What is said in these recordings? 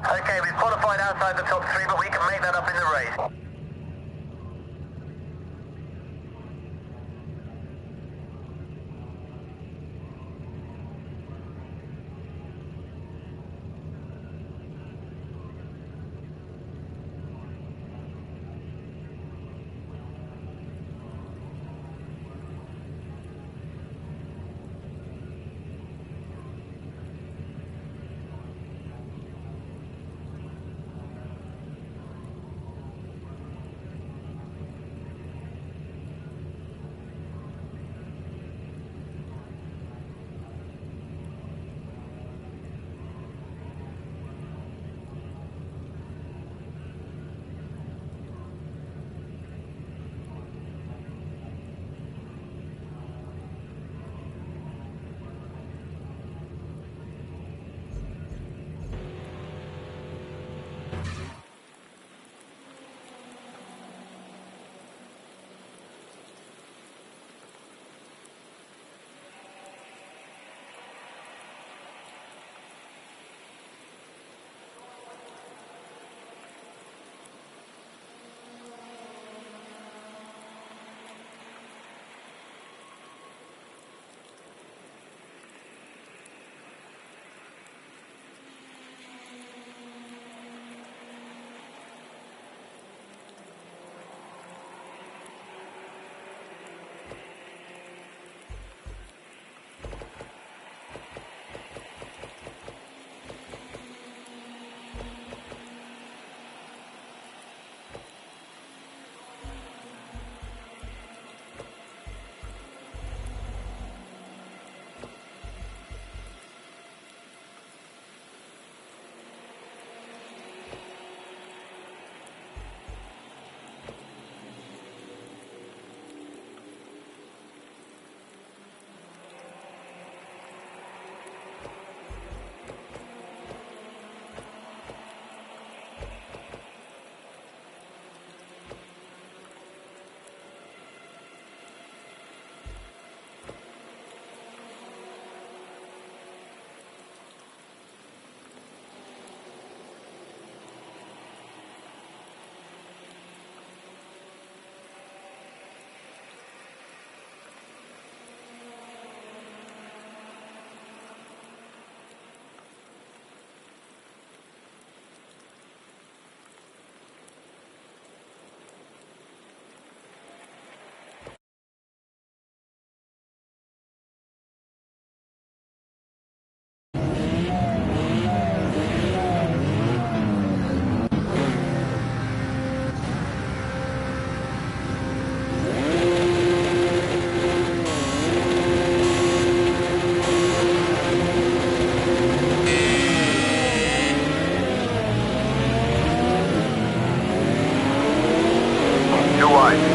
Okay, we've qualified outside the top three, but we can make that up in the race.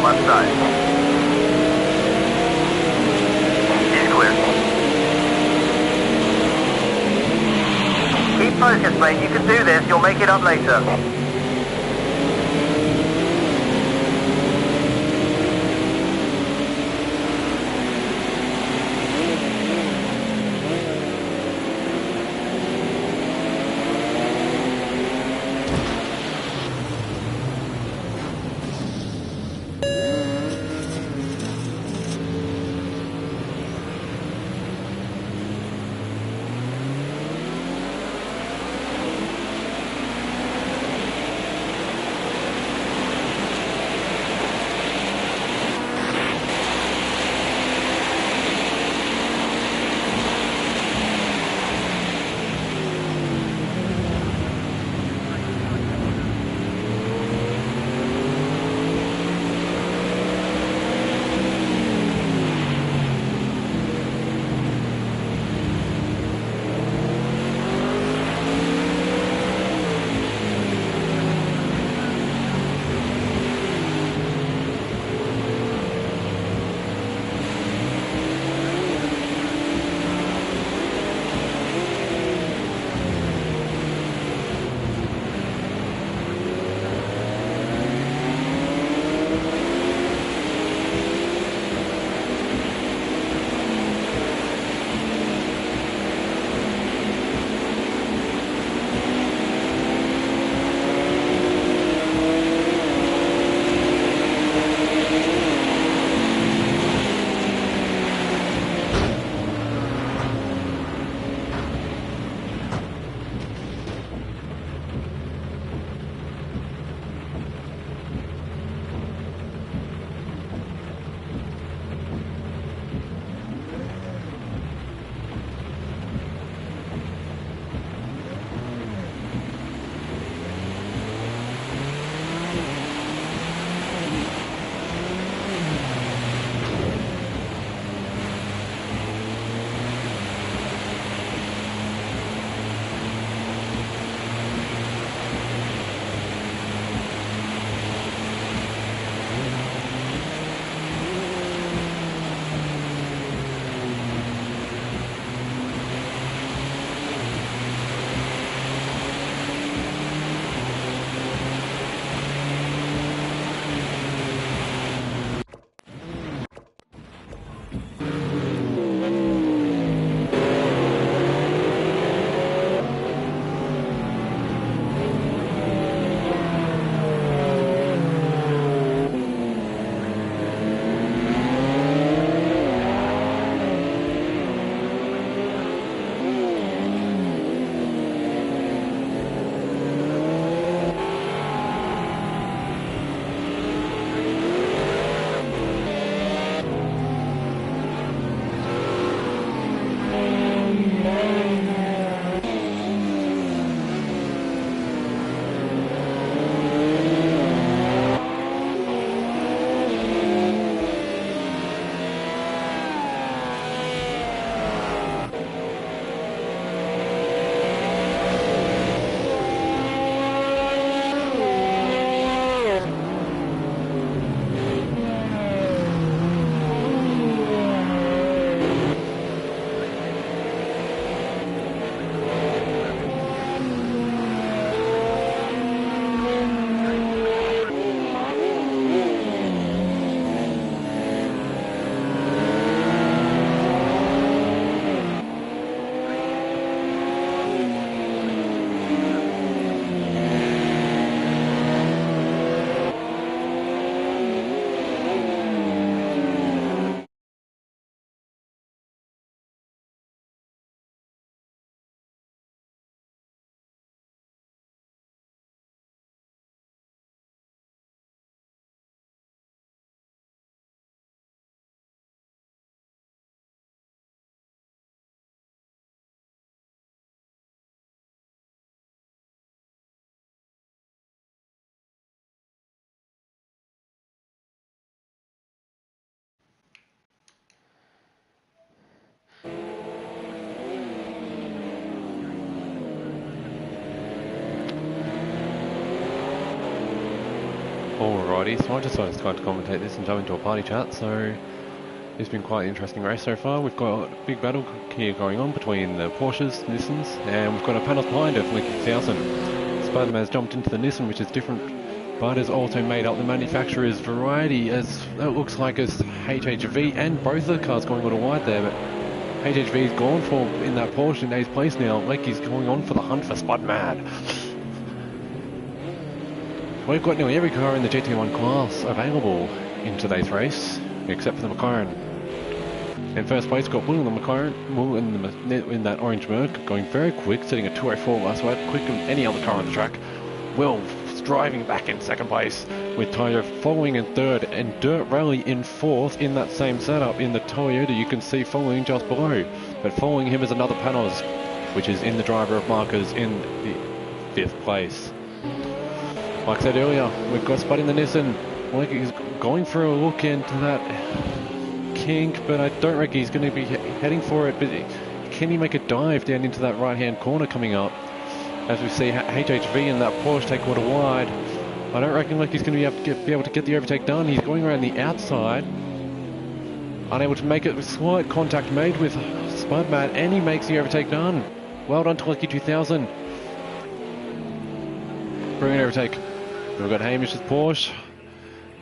Left side. He's clear. Keep focused, mate. You can do this. You'll make it up later. Alrighty, so I decided to kind of commentate this and jump into a party chat, so it's been quite an interesting race so far. We've got a big battle here going on between the Porsches, Nissans, and we've got a panel behind of Lincoln 1000. Spider-Man has jumped into the Nissan, which is different, but has also made up the manufacturer's variety, as it looks like as HHV and both of the cars going a little wide there, but HHV's gone for in that Porsche in 8th place now. Lecky's going on for the hunt for Spider-Man. We've got nearly every car in the GT1 class available in today's race, except for the McLaren. In first place, got Will in the McLaren, Will in that orange Merc, going very quick, sitting at 2:04 last lap, quicker than any other car on the track. Will driving back in second place, with Tyler following in third, and Dirt Rally in fourth in that same setup in the Toyota you can see following just below. But following him is another Panos, which is in the driver of markers in the 5th place. Like I said earlier, we've got Spud in the Nissan. Like he's going for a look into that kink, but I don't reckon he's going to be heading for it. But can he make a dive down into that right-hand corner coming up? As we see HHV and that Porsche take water wide. I don't reckon like he's going to be able to get the overtake done. He's going around the outside, unable to make it with slight contact made with Spudman, and he makes the overtake done. Well done to Lucky 2000. Brilliant overtake. We've got Hamish's Porsche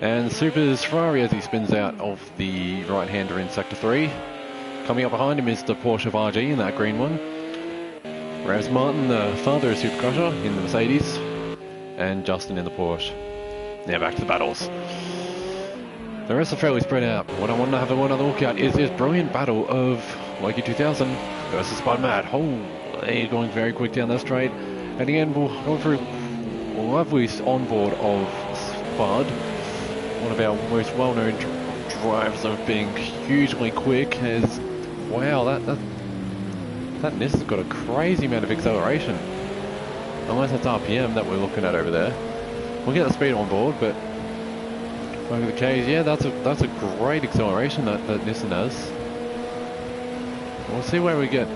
and Super's Ferrari as he spins out of the right-hander in Sector 3. Coming up behind him is the Porsche of RG in that green one. Ravs Martin, the father of Super Crusher, in the Mercedes. And Justin in the Porsche. Now back to the battles. The rest are fairly spread out. What I want to have another look at is this brilliant battle of Loki 2000 versus Spud-Mad. Oh, they're going very quick down that straight. And again, we'll go through lovely onboard of Spud, one of our most well-known drives of being hugely quick. Is wow, that Nissan's got a crazy amount of acceleration, unless that's RPM that we're looking at over there. We'll get the speed on board, but look at the K's. Yeah, that's a great acceleration that Nissan has. We'll see where we get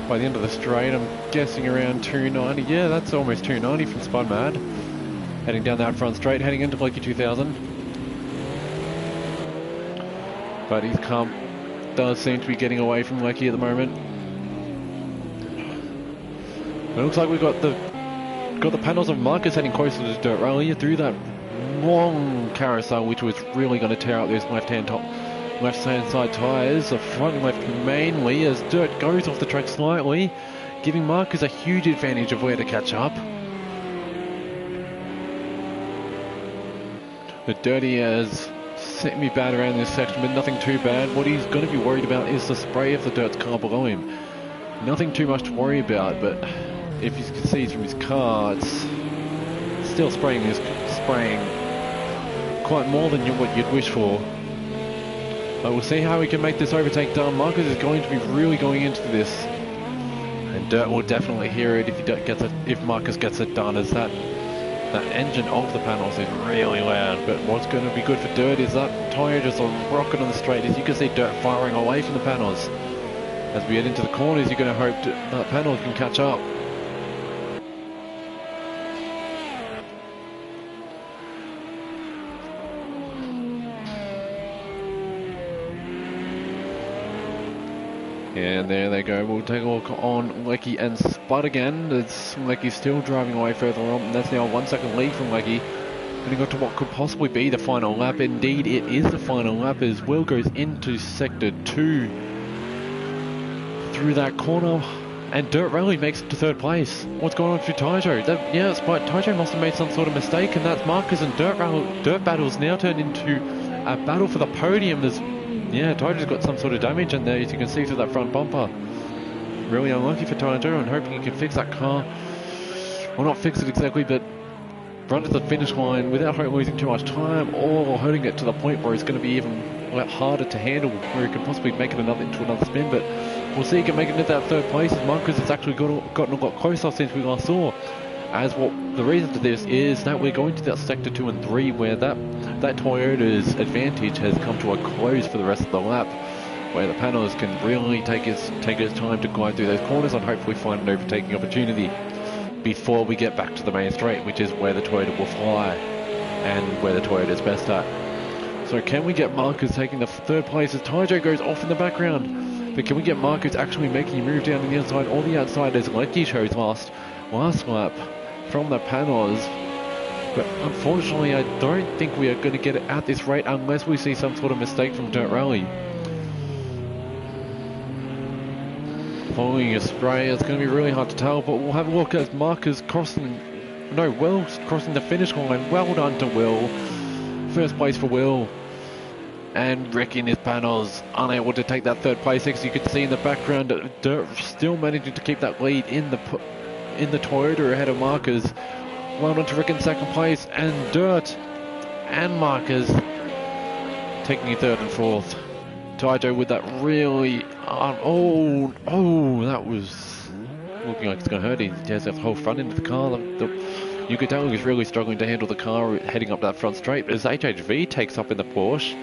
by the end of the straight. I'm guessing around 290. Yeah, that's almost 290 from Spud Mad. Heading down that front straight, heading into Blakey 2000. But his comp does seem to be getting away from Lecky at the moment. It looks like we've got the panels of Marcus heading closer to Dirt Rally through that long carousel, which was really going to tear out those left-hand side tyres. The front and left mainly, as Dirt goes off the track slightly, giving Marcus a huge advantage of where to catch up. The Dirty has set me bad around this section, but nothing too bad. What he's going to be worried about is the spray of the Dirt's car below him. Nothing too much to worry about, but if you can see from his car, it's still spraying quite more than what you'd wish for. But we'll see how we can make this overtake done. Marcus is going to be really going into this, and Dirt will definitely hear it if Marcus gets it done, as that engine of the panels is really loud. But what's going to be good for Dirt is that tyre just a rocket on the straight. As you can see Dirt firing away from the panels. As we head into the corners, you're going to hope that panels can catch up. And there they go. We'll take a look on Lecky and Spud again. Lecky's still driving away further on, and that's now a 1 second lead from Lecky. Heading on to what could possibly be the final lap. Indeed, it is the final lap as Will goes into Sector 2 through that corner, and Dirt Rally makes it to 3rd place. What's going on for Taijo? Taijo must have made some sort of mistake, and that's Marcus and Dirt Battle's now turned into a battle for the podium. Yeah, Taijo's got some sort of damage in there, as you can see through that front bumper. Really unlucky for Taijo, and hoping he can fix that car. Well, not fix it exactly, but run to the finish line without losing too much time, or hurting it to the point where it's going to be even harder to handle, where he can possibly make it into another spin. But we'll see he can make it into that 3rd place, as Marcus has actually gotten a lot closer since we last saw. As the reason to this is that we're going to that Sector 2 and 3, where that Toyota's advantage has come to a close for the rest of the lap, where the panels can really take its time to glide through those corners and hopefully find an overtaking opportunity before we get back to the main straight, which is where the Toyota will fly. and where the Toyota's best at. So can we get Marcus taking the third place as Taijo goes off in the background? But can we get Marcus actually making a move down the inside or the outside as Lecky shows last lap from the panels? But unfortunately, I don't think we are going to get it at this rate unless we see some sort of mistake from Dirt Rally. Following Australia, it's going to be really hard to tell, but we'll have a look at Marcus crossing the finish line. Well done to Will. First place for Will. And wrecking his panels, unable to take that third place. As you can see in the background, Dirt still managing to keep that lead in the Toyota ahead of Marcus. Well done to Rick in second place, and Dirt and Marcus taking third and fourth. Taijo with that really, that was looking like it's going to hurt. He has that whole front end of the car. You could tell he was really struggling to handle the car heading up that front straight. But as HHV takes up in the Porsche,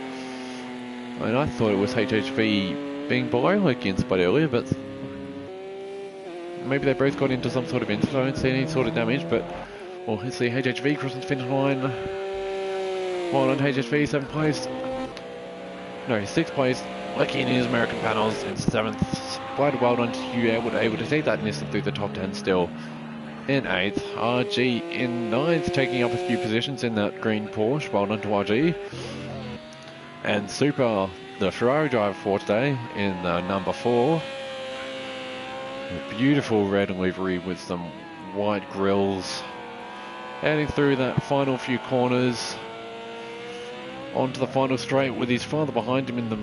and I thought it was HHV being below Loki in spot earlier, but maybe they both got into some sort of incident. I don't see any sort of damage, but well, let's see HHV crossing the finish line. Well on HHV, 7th place. No, 6th place. Lucky in his American panels in 7th. Quite well done to you, able to take that Nissan through the top 10 still. In 8th, RG in 9th, taking up a few positions in that green Porsche. Well done to RG. And Super, the Ferrari driver for today, in number 4. A beautiful red livery with some white grills. Heading through that final few corners onto the final straight with his father behind him in the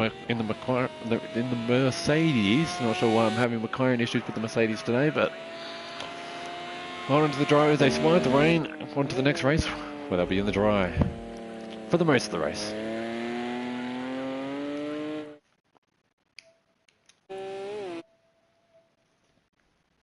Mercedes. Not sure why I'm having McLaren issues with the Mercedes today, but well onto the drivers. They survived the rain onto the next race where they'll be in the dry for the most of the race.